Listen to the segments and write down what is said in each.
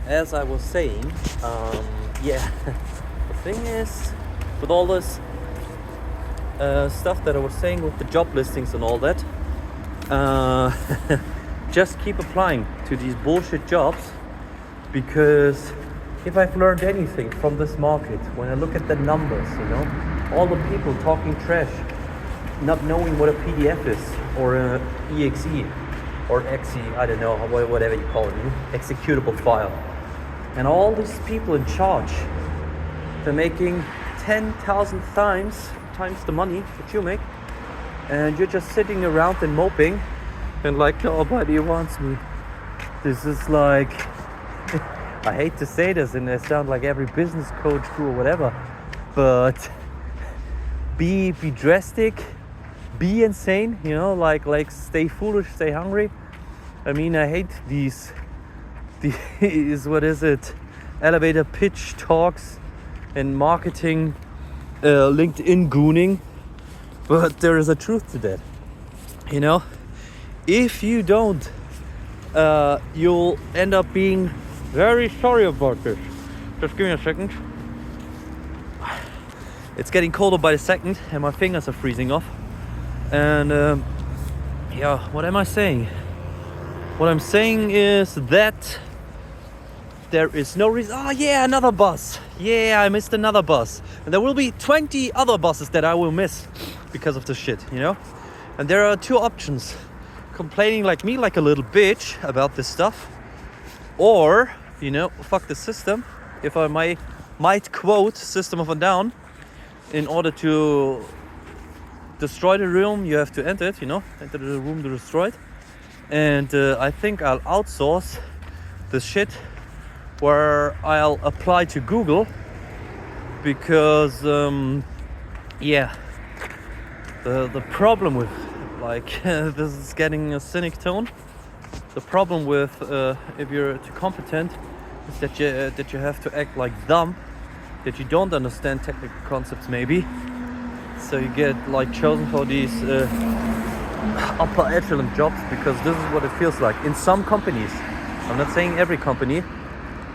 as I was saying, yeah, the thing is, with all this stuff that I was saying with the job listings and all that, just keep applying to these bullshit jobs, because if I've learned anything from this market, when I look at the numbers, all the people talking trash, not knowing what a PDF is, or a EXE, or XE, I don't know, whatever you call it, executable file. And all these people in charge, they're making 10,000 times the money that you make, and you're just sitting around and moping, and like, nobody wants me. This is like, I hate to say this, and I sound like every business coach guru or whatever, but be drastic, be insane, like stay foolish, stay hungry. I mean, I hate these what is it, elevator pitch talks and marketing, LinkedIn gooning, but there is a truth to that. If you don't, you'll end up being very sorry about this. Just give me a second. It's getting colder by the second, and my fingers are freezing off. And yeah, what am I saying? What I'm saying is that there is no reason. Oh yeah, another bus. Yeah, I missed another bus. And there will be 20 other buses that I will miss because of this shit, And there are two options. Complaining like me, like a little bitch about this stuff. Or, fuck the system. If I might quote System of a Down, in order to destroy the room, you have to enter it, enter the room to destroy it. And I think I'll outsource this shit where I'll apply to Google, because yeah, the problem with, like, this is getting a cynic tone. The problem with if you're too competent is that you have to act like dumb, that you don't understand technical concepts maybe, so you get like chosen for these upper echelon jobs, because this is what it feels like in some companies. I'm not saying every company.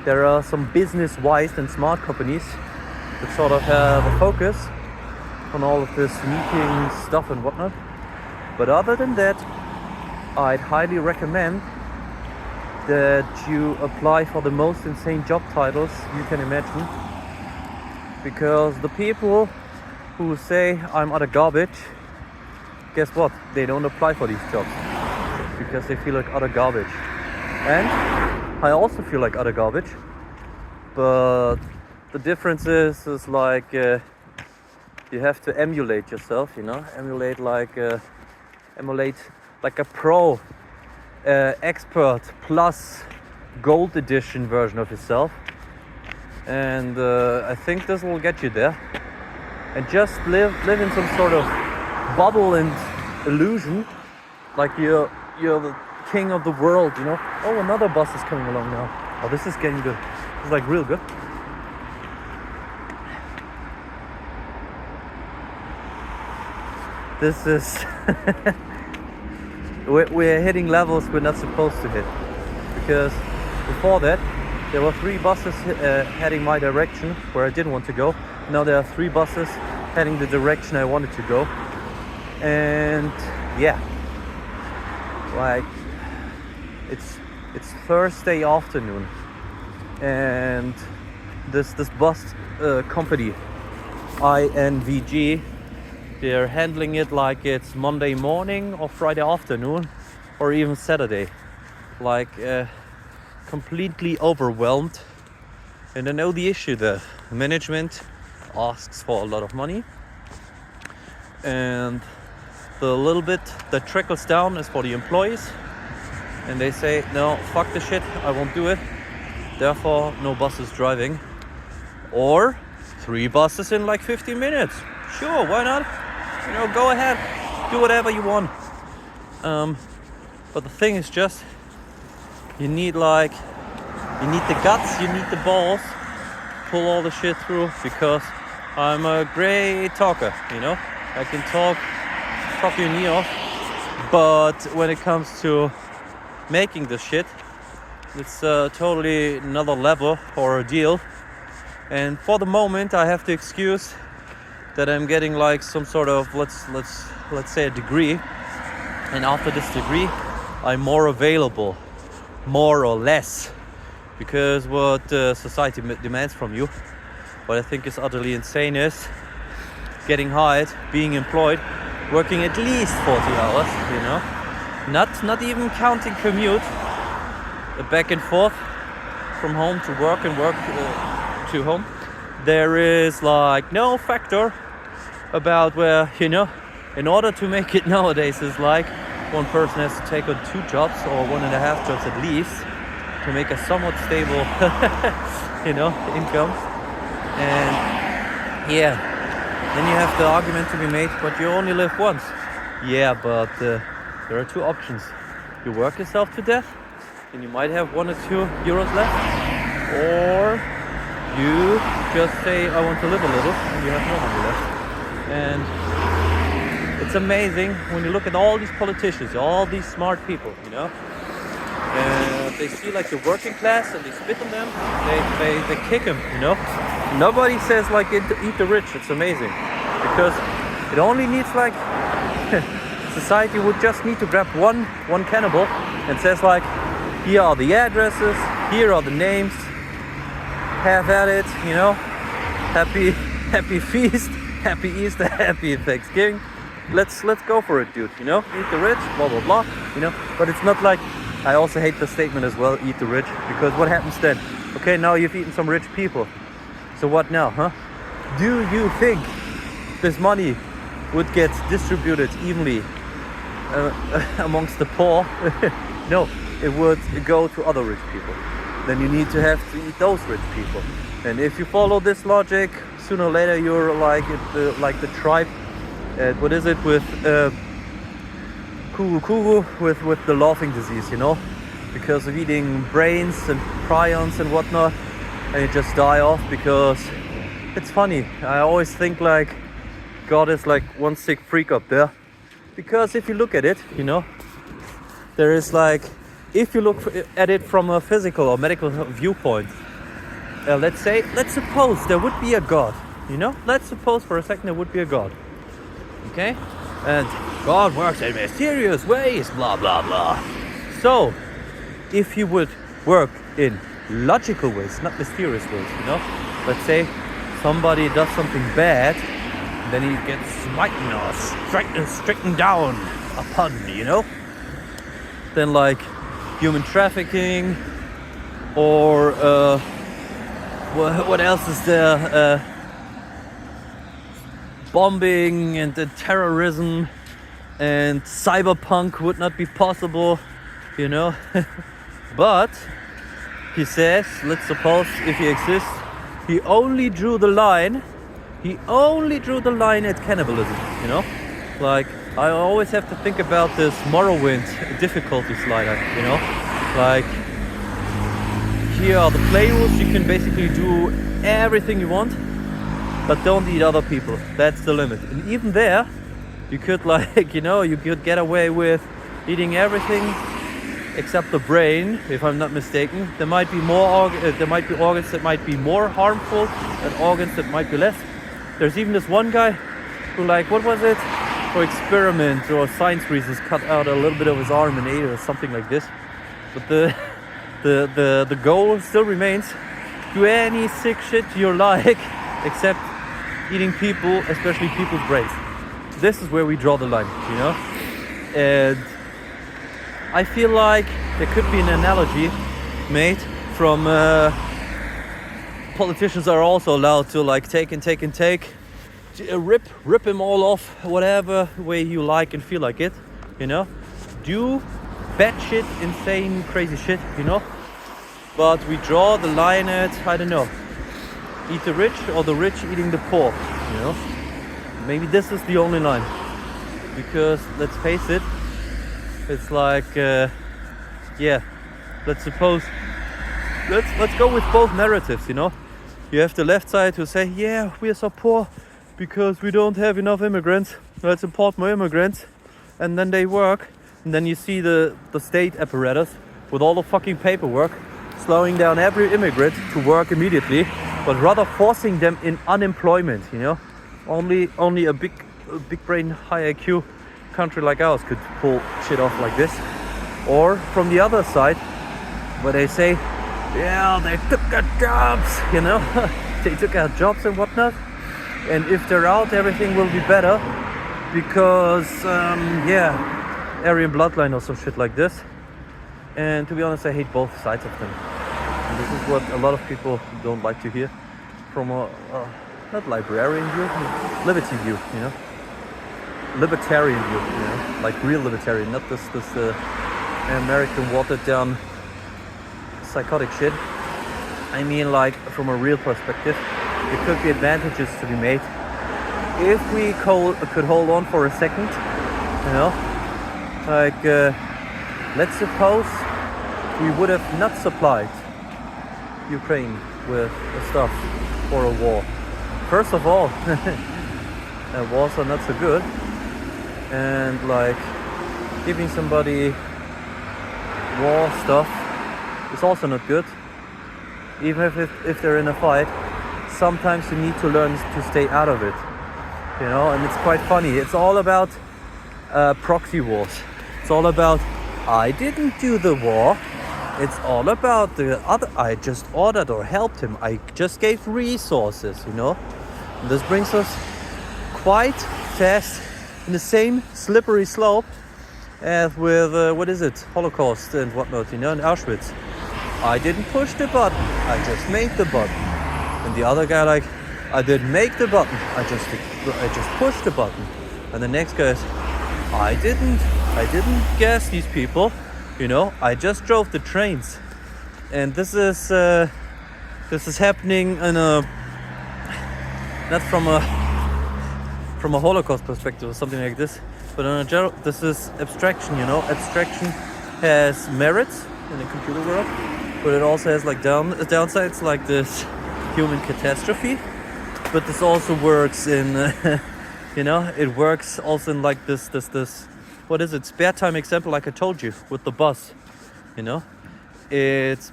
There are some business-wise and smart companies that sort of have a focus on all of this meeting stuff and whatnot. But other than that, I'd highly recommend that you apply for the most insane job titles you can imagine, because the people who say I'm utter garbage, guess what? They don't apply for these jobs because they feel like utter garbage. And I also feel like utter garbage, but the difference is like you have to emulate yourself, emulate like a pro, expert plus gold edition version of yourself, and I think this will get you there. And just live in some sort of bubble and illusion, like you're the king of the world, Oh, another bus is coming along now. Oh, this is getting good. It's like real good. This is we're hitting levels we're not supposed to hit, because before that there were 3 buses heading my direction where I didn't want to go. Now there are 3 buses heading the direction I wanted to go. And yeah, like it's Thursday afternoon, and this bus company INVG, they're handling it like it's Monday morning or Friday afternoon or even Saturday, like completely overwhelmed. And I know the issue there. Management asks for a lot of money, and the little bit that trickles down is for the employees, and they say, no, fuck the shit, I won't do it, therefore no buses driving. Or 3 buses in like 15 minutes. Sure, why not? Go ahead, do whatever you want. But the thing is just, you need the guts, you need the balls, pull all the shit through, because I'm a great talker, I can talk your knee off, but when it comes to making the shit, It's totally another level or a deal. And for the moment, I have the excuse that I'm getting like some sort of let's say a degree. And after this degree, I'm more available, more or less, because what society demands from you, what I think is utterly insane, is getting hired, being employed, working at least 40 hours, you know, not even counting commute, back and forth from home to work and work to home. There is like no factor about where, you know, in order to make it nowadays is like one person has to take on 2 jobs or 1.5 jobs at least to make a somewhat stable you know, income. And yeah, then you have the argument to be made, but you only live once. Yeah, but there are 2 options. You work yourself to death and you might have 1 or 2 euros left, or you just say I want to live a little and you have no money left. And it's amazing when you look at all these politicians, all these smart people, you know, and they see like the working class and they spit on them, they kick them, you know. Nobody says like eat the rich. It's amazing, because it only needs like society would just need to grab one cannibal and says like, here are the addresses, here are the names, have at it, you know, happy feast, happy Easter, happy Thanksgiving, let's go for it, dude, you know, eat the rich, blah blah blah, you know. But it's not like, I also hate the statement as well, eat the rich, because what happens then? Okay, now you've eaten some rich people, so what now, huh? Do you think this money would get distributed evenly amongst the poor? No, it would go to other rich people. Then you need to have to eat those rich people. And if you follow this logic, sooner or later you're like the tribe. What is it with with the laughing disease, you know, because of eating brains and prions and whatnot, and you just die off. Because it's funny, I always think like God is like one sick freak up there, because if you look at it, you know, there is like, if you look at it from a physical or medical viewpoint, let's suppose there would be a God, you know, let's suppose for a second there would be a God, okay, and God works in mysterious ways, blah blah blah. So if he would work in logical ways, not mysterious ways, you know, let's say somebody does something bad, then he gets smitten or stricken down upon, you know, then like human trafficking, or what else is there, bombing and terrorism and cyberpunk would not be possible, you know. But he says, let's suppose if he exists, he only drew the line at cannibalism, you know. Like, I always have to think about this Morrowind difficulty slider, you know. Like, here are the play rules. You can basically do everything you want, but don't eat other people. That's the limit. And even there, you could, like, you know, you could get away with eating everything except the brain, if I'm not mistaken. There might be organs that might be more harmful and organs that might be less. There's even this one guy who, like, what was it? For experiment or science reasons, cut out a little bit of his arm and ate it or something like this. But the goal still remains: do any sick shit you like, except eating people, especially people's brains. This is where we draw the line, you know. And I feel like there could be an analogy made from politicians are also allowed to like take, rip him all off whatever way you like and feel like it, you know. Do batshit insane crazy shit, you know. But we draw the line at, I don't know, eat the rich or the rich eating the poor, you know. Maybe this is the only line, because let's face it, it's like yeah, let's go with both narratives, you know. You have the left side who say, yeah, we are so poor because we don't have enough immigrants, let's import more immigrants, and then they work, and then you see the state apparatus with all the fucking paperwork, slowing down every immigrant to work immediately, but rather forcing them in unemployment, you know? Only a big brain, high IQ country like ours could pull shit off like this. Or from the other side, where they say, yeah, they took our jobs, you know? They took our jobs and whatnot. And if they're out, everything will be better. Because, Aryan bloodline or some shit like this. And to be honest, I hate both sides of them. And this is what a lot of people don't like to hear from a not librarian view, liberty view, you know, libertarian view, you know, like real libertarian, not this American watered down psychotic shit. I mean, like from a real perspective, there could be advantages to be made if we could hold on for a second, you know, like let's suppose we would have not supplied Ukraine with stuff for a war. First of all, wars are not so good, and like giving somebody war stuff is also not good. Even if they're in a fight, sometimes you need to learn to stay out of it, you know. And it's quite funny. It's all about proxy wars. It's all about I didn't do the war. It's all about the other. I just ordered or helped him. I just gave resources, you know. And this brings us quite fast in the same slippery slope as with Holocaust and whatnot, you know, in Auschwitz. I didn't push the button. I just made the button. And the other guy like, I didn't make the button. I just pushed the button. And the next guy is, I didn't gas these people. You know, I just drove the trains. And this is happening in a not from a Holocaust perspective or something like this, but in a general, this is abstraction, you know. Abstraction has merits in the computer world, but it also has like downsides, like this human catastrophe. But this also works in you know, it works also in like this what is it, spare time example, like I told you with the bus, you know. It's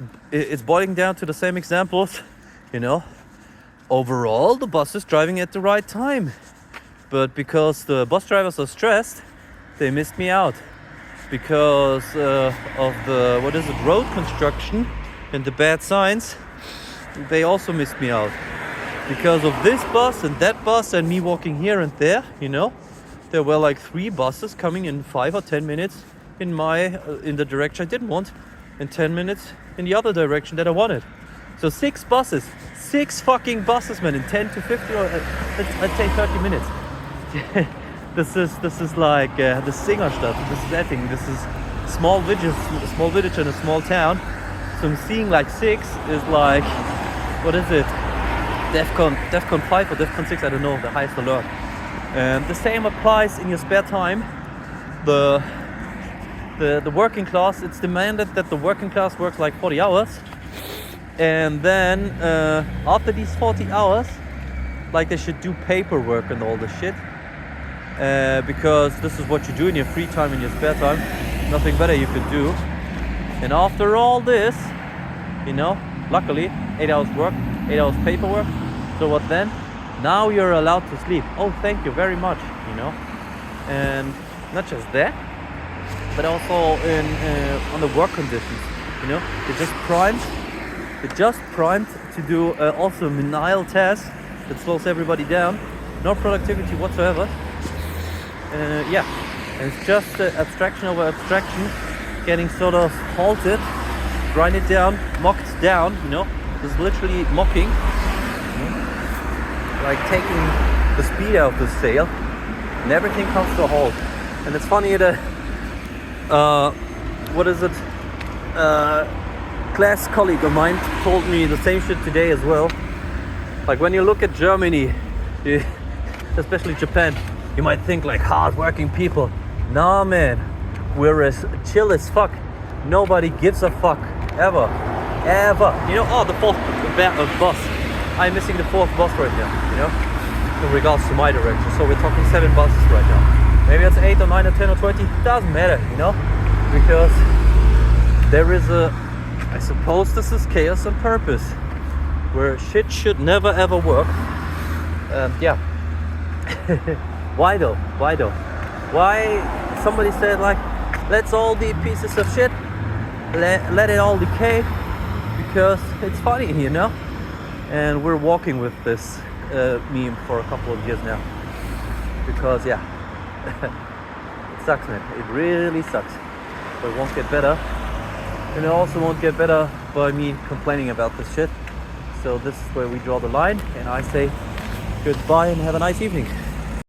boiling down to the same examples, you know. Overall, the bus is driving at the right time, but because the bus drivers are stressed, they missed me out. Because of the road construction and the bad signs, they also missed me out. Because of this bus and that bus and me walking here and there, you know, there were like 3 buses coming in 5 or 10 minutes in the direction I didn't want, and 10 minutes in the other direction that I wanted. So 6 buses, 6 fucking buses, man, in 10 to 50 or let's say 30 minutes. This is like the Singerstadt. This is Etting. This is small village in a small town. So I'm seeing like 6 is like, what is it? DEFCON 5 or DEFCON 6, I don't know, the highest alert. And the same applies in your spare time. The working class, it's demanded that the working class works like 40 hours. And then after these 40 hours, like they should do paperwork and all this shit. Because this is what you do in your free time, in your spare time. Nothing better you could do. And after all this, you know, luckily 8 hours work, 8 hours paperwork. So what then? Now you're allowed to sleep. Oh, thank you very much, you know. And not just that, but also on the work conditions, you know. They're just primed to do also a menial task that slows everybody down. No productivity whatsoever. And it's just abstraction over abstraction getting sort of halted, grinded down, mocked down, you know. This is literally mocking, you know? Like taking the speed out of the sail, and everything comes to a halt. And it's funny that class colleague of mine told me the same shit today as well. Like when you look at Germany, especially Japan, you might think like hard-working people. Nah, man, we're as chill as fuck. Nobody gives a fuck ever. You know, the fourth bus. I'm missing the 4th bus right now, you know, in regards to my direction. So we're talking 7 buses right now. Maybe it's 8 or 9 or 10 or 20, doesn't matter, you know, because there is a, I suppose this is chaos on purpose, where shit should never ever work. Yeah. Why though? Why though? Why? Somebody said like, let's all be pieces of shit. Let it all decay, because it's funny, you know. And we're walking with this meme for a couple of years now, because yeah, it sucks, man. It really sucks. But it won't get better, and it also won't get better by me complaining about this shit. So this is where we draw the line, and I say goodbye and have a nice evening.